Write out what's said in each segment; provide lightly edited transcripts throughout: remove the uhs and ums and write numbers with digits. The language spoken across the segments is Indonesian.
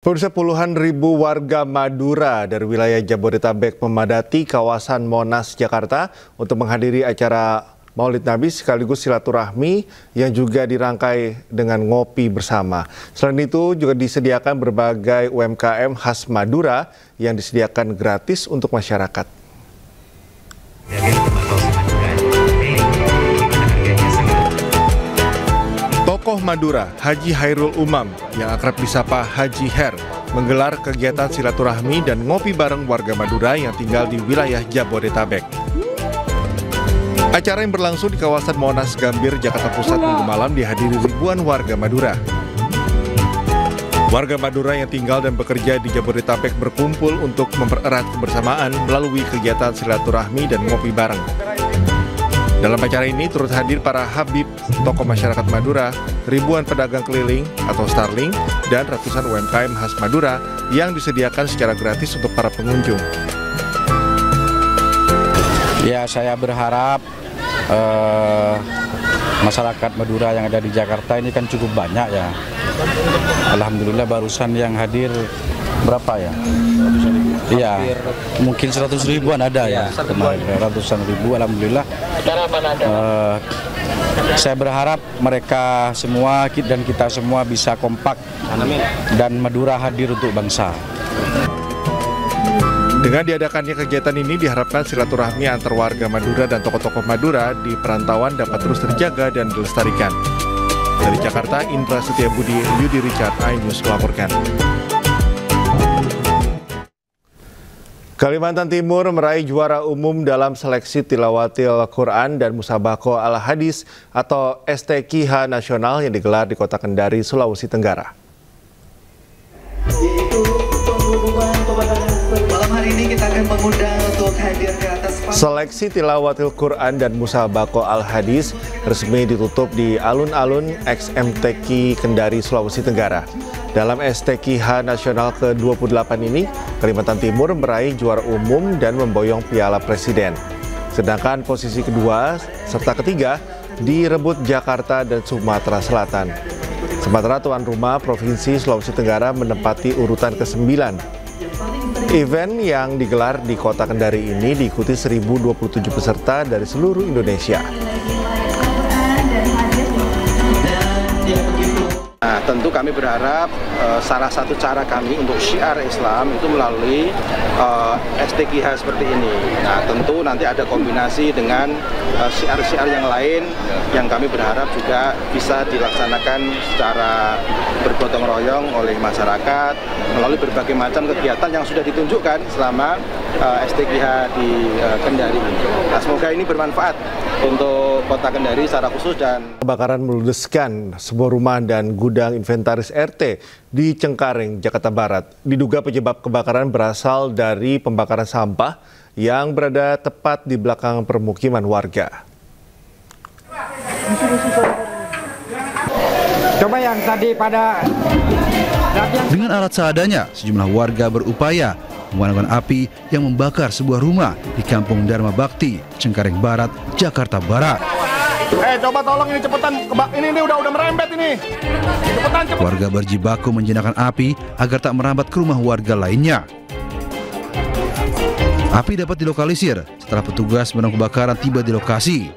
Pemirsa, puluhan ribu warga Madura dari wilayah Jabodetabek memadati kawasan Monas, Jakarta untuk menghadiri acara Maulid Nabi sekaligus silaturahmi yang juga dirangkai dengan ngopi bersama. Selain itu juga disediakan berbagai UMKM khas Madura yang disediakan gratis untuk masyarakat. Tokoh Madura, Haji Hairul Umam, yang akrab disapa Haji Her, menggelar kegiatan silaturahmi dan ngopi bareng warga Madura yang tinggal di wilayah Jabodetabek. Acara yang berlangsung di kawasan Monas, Gambir, Jakarta Pusat Minggu malam dihadiri ribuan warga Madura. Warga Madura yang tinggal dan bekerja di Jabodetabek berkumpul untuk mempererat kebersamaan melalui kegiatan silaturahmi dan ngopi bareng. Dalam acara ini turut hadir para habib, tokoh masyarakat Madura, ribuan pedagang keliling atau starling, dan ratusan UMKM khas Madura yang disediakan secara gratis untuk para pengunjung. Ya, saya berharap masyarakat Madura yang ada di Jakarta ini kan cukup banyak ya. Alhamdulillah barusan yang hadir berapa ya? Iya, mungkin 100 ribuan ada ya, ratusan ribu. Alhamdulillah. Saya berharap mereka semua dan kita semua bisa kompak dan Madura hadir untuk bangsa. Dengan diadakannya kegiatan ini diharapkan silaturahmi antar warga Madura dan tokoh-tokoh Madura di perantauan dapat terus terjaga dan dilestarikan. Dari Jakarta, Indra Setiabudi, Yudi Richard, iNews melaporkan. Kalimantan Timur meraih juara umum dalam seleksi Tilawatil Quran dan Musabaqah Al-Hadis atau STQH nasional yang digelar di Kota Kendari, Sulawesi Tenggara. Malam hari ini kita akan mengundang untuk hadir ke atas panggung. Seleksi Tilawatil Quran dan Musabaqah Al-Hadis resmi ditutup di alun-alun XMTQ Kendari, Sulawesi Tenggara. Dalam STQH nasional ke-28 ini, Kalimantan Timur meraih juara umum dan memboyong Piala Presiden. Sedangkan posisi kedua serta ketiga direbut Jakarta dan Sumatera Selatan. Sementara tuan rumah Provinsi Sulawesi Tenggara menempati urutan ke-9. Event yang digelar di Kota Kendari ini diikuti 1.027 peserta dari seluruh Indonesia. Nah, tentu kami berharap salah satu cara kami untuk syiar Islam itu melalui STQH seperti ini. Nah, tentu nanti ada kombinasi dengan syiar-syiar yang lain yang kami berharap juga bisa dilaksanakan secara bergotong royong oleh masyarakat melalui berbagai macam kegiatan yang sudah ditunjukkan selama STQH di Kendari ini. Nah, semoga ini bermanfaat untuk Kota Kendari secara khusus. Dan kebakaran meludeskan sebuah rumah dan gudang inventaris RT di Cengkareng, Jakarta Barat. Diduga penyebab kebakaran berasal dari pembakaran sampah yang berada tepat di belakang permukiman warga. Coba yang tadi pada... Dengan alat seadanya, sejumlah warga berupaya memadamkan api yang membakar sebuah rumah di Kampung Dharma Bakti, Cengkareng Barat, Jakarta Barat. Coba tolong ini cepetan, ini udah merembet ini. Cepetan. Warga berjibaku menjinakkan api agar tak merambat ke rumah warga lainnya. Api dapat dilokalisir setelah petugas pemadam kebakaran tiba di lokasi.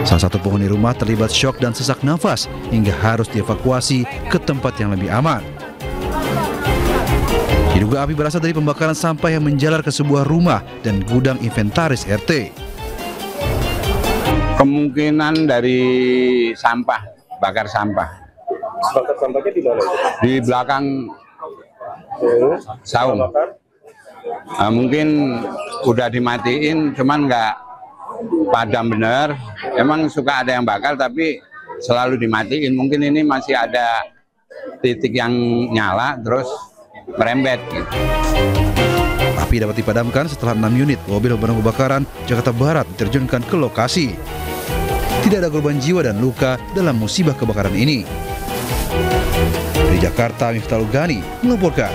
Salah satu penghuni rumah terlibat syok dan sesak nafas hingga harus dievakuasi ke tempat yang lebih aman. Diduga api berasal dari pembakaran sampah yang menjalar ke sebuah rumah dan gudang inventaris RT. Kemungkinan dari sampah, bakar sampah. Bakar sampahnya di mana? Di belakang saung. Nah, mungkin udah dimatiin, cuman nggak padam bener. Emang suka ada yang bakar, tapi selalu dimatiin. Mungkin ini masih ada titik yang nyala, terus merembet. Gitu. Api dapat dipadamkan setelah 6 unit mobil pemadam kebakaran Jakarta Barat diterjunkan ke lokasi. Tidak ada korban jiwa dan luka dalam musibah kebakaran ini. Dari Jakarta, Miftahul Ghani melaporkan.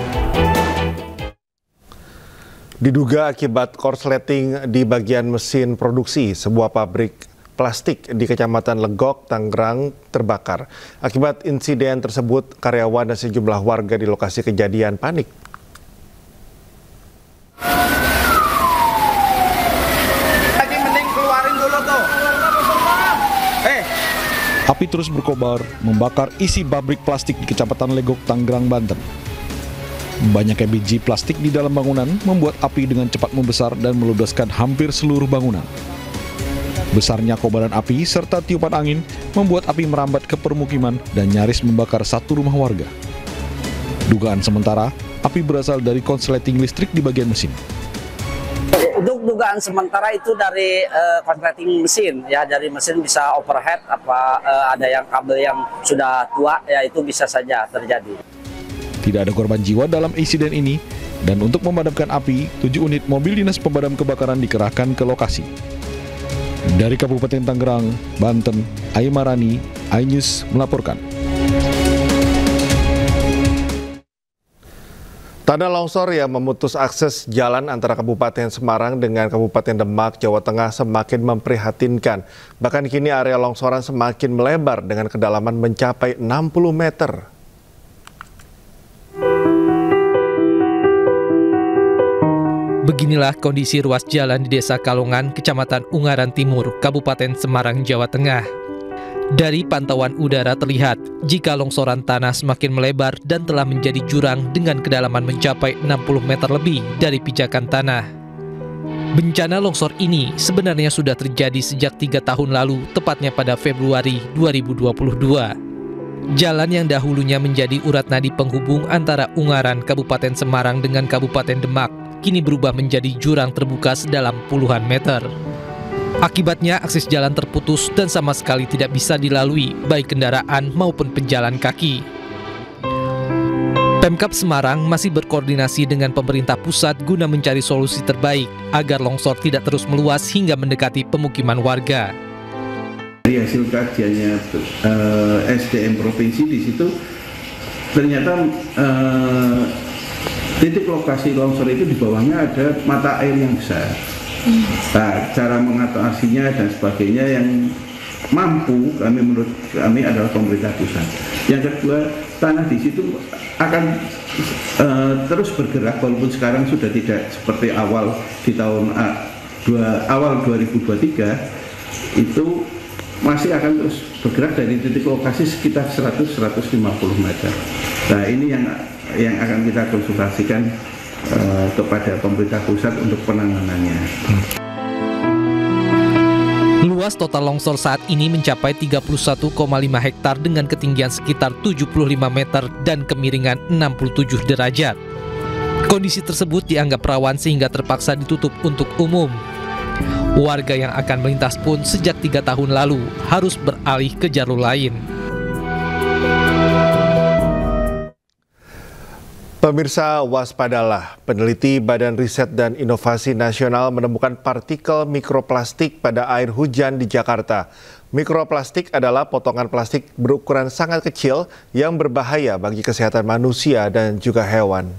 Diduga akibat korsleting di bagian mesin produksi, sebuah pabrik plastik di Kecamatan Legok, Tangerang terbakar. Akibat insiden tersebut, karyawan dan sejumlah warga di lokasi kejadian panik. Api terus berkobar, membakar isi pabrik plastik di Kecamatan Legok, Tangerang, Banten. Banyaknya biji plastik di dalam bangunan membuat api dengan cepat membesar dan meludeskan hampir seluruh bangunan. Besarnya kobaran api serta tiupan angin membuat api merambat ke permukiman dan nyaris membakar satu rumah warga. Dugaan sementara, api berasal dari konsleting listrik di bagian mesin. Untuk dugaan sementara itu dari konsleting mesin, ya dari mesin bisa overhead, ada yang kabel yang sudah tua, ya itu bisa saja terjadi. Tidak ada korban jiwa dalam insiden ini, dan untuk memadamkan api, 7 unit mobil dinas pemadam kebakaran dikerahkan ke lokasi. Dari Kabupaten Tangerang, Banten, Aimarani, iNews melaporkan. Tanah longsor yang memutus akses jalan antara Kabupaten Semarang dengan Kabupaten Demak, Jawa Tengah semakin memprihatinkan. Bahkan kini area longsoran semakin melebar dengan kedalaman mencapai 60 meter. Beginilah kondisi ruas jalan di Desa Kalongan, Kecamatan Ungaran Timur, Kabupaten Semarang, Jawa Tengah. Dari pantauan udara terlihat jika longsoran tanah semakin melebar dan telah menjadi jurang dengan kedalaman mencapai 60 meter lebih dari pijakan tanah. Bencana longsor ini sebenarnya sudah terjadi sejak 3 tahun lalu, tepatnya pada Februari 2022. Jalan yang dahulunya menjadi urat nadi penghubung antara Ungaran, Kabupaten Semarang dengan Kabupaten Demak, kini berubah menjadi jurang terbuka sedalam puluhan meter. Akibatnya akses jalan terputus dan sama sekali tidak bisa dilalui baik kendaraan maupun pejalan kaki. Pemkab Semarang masih berkoordinasi dengan pemerintah pusat guna mencari solusi terbaik agar longsor tidak terus meluas hingga mendekati pemukiman warga. Dari hasil kajiannya SDM provinsi, di situ ternyata titik lokasi longsor itu di bawahnya ada mata air yang besar. Nah, cara mengatasinya dan sebagainya yang mampu menurut kami adalah pemerintah pusat. Yang kedua, tanah di situ akan terus bergerak walaupun sekarang sudah tidak seperti awal di tahun awal 2023 itu masih akan terus bergerak dari titik lokasi sekitar 100-150 meter. Nah, ini yang akan kita konsultasikan kepada pemerintah pusat untuk penanganannya. Luas total longsor saat ini mencapai 31,5 hektar dengan ketinggian sekitar 75 meter dan kemiringan 67 derajat. Kondisi tersebut dianggap rawan sehingga terpaksa ditutup untuk umum. Warga yang akan melintas pun sejak 3 tahun lalu harus beralih ke jalur lain. Pemirsa, waspadalah. Peneliti Badan Riset dan Inovasi Nasional menemukan partikel mikroplastik pada air hujan di Jakarta. Mikroplastik adalah potongan plastik berukuran sangat kecil yang berbahaya bagi kesehatan manusia dan juga hewan.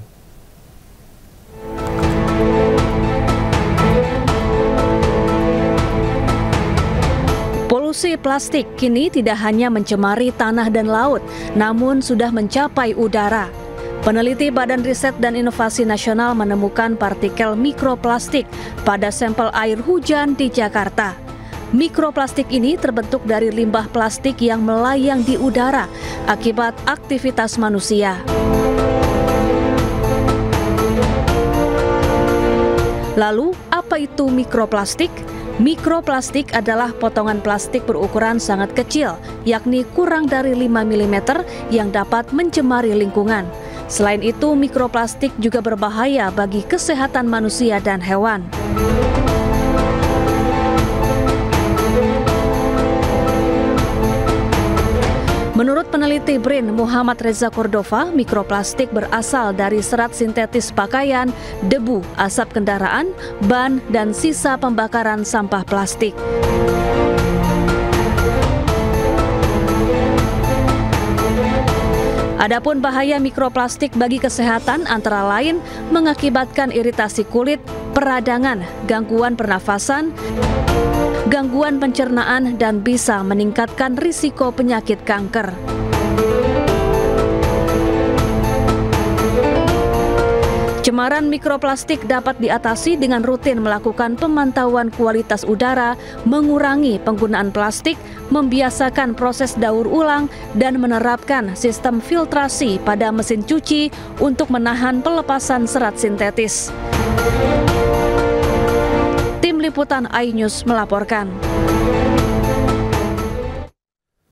Polusi plastik kini tidak hanya mencemari tanah dan laut, namun sudah mencapai udara. Peneliti Badan Riset dan Inovasi Nasional menemukan partikel mikroplastik pada sampel air hujan di Jakarta. Mikroplastik ini terbentuk dari limbah plastik yang melayang di udara akibat aktivitas manusia. Lalu, apa itu mikroplastik? Mikroplastik adalah potongan plastik berukuran sangat kecil, yakni kurang dari 5 mm yang dapat mencemari lingkungan. Selain itu, mikroplastik juga berbahaya bagi kesehatan manusia dan hewan. Menurut peneliti BRIN Muhammad Reza Cordova, mikroplastik berasal dari serat sintetis pakaian, debu, asap kendaraan, ban, dan sisa pembakaran sampah plastik. Adapun bahaya mikroplastik bagi kesehatan antara lain mengakibatkan iritasi kulit, peradangan, gangguan pernafasan, gangguan pencernaan, dan bisa meningkatkan risiko penyakit kanker. Cemaran mikroplastik dapat diatasi dengan rutin melakukan pemantauan kualitas udara, mengurangi penggunaan plastik, membiasakan proses daur ulang, dan menerapkan sistem filtrasi pada mesin cuci untuk menahan pelepasan serat sintetis. Tim Liputan iNews melaporkan.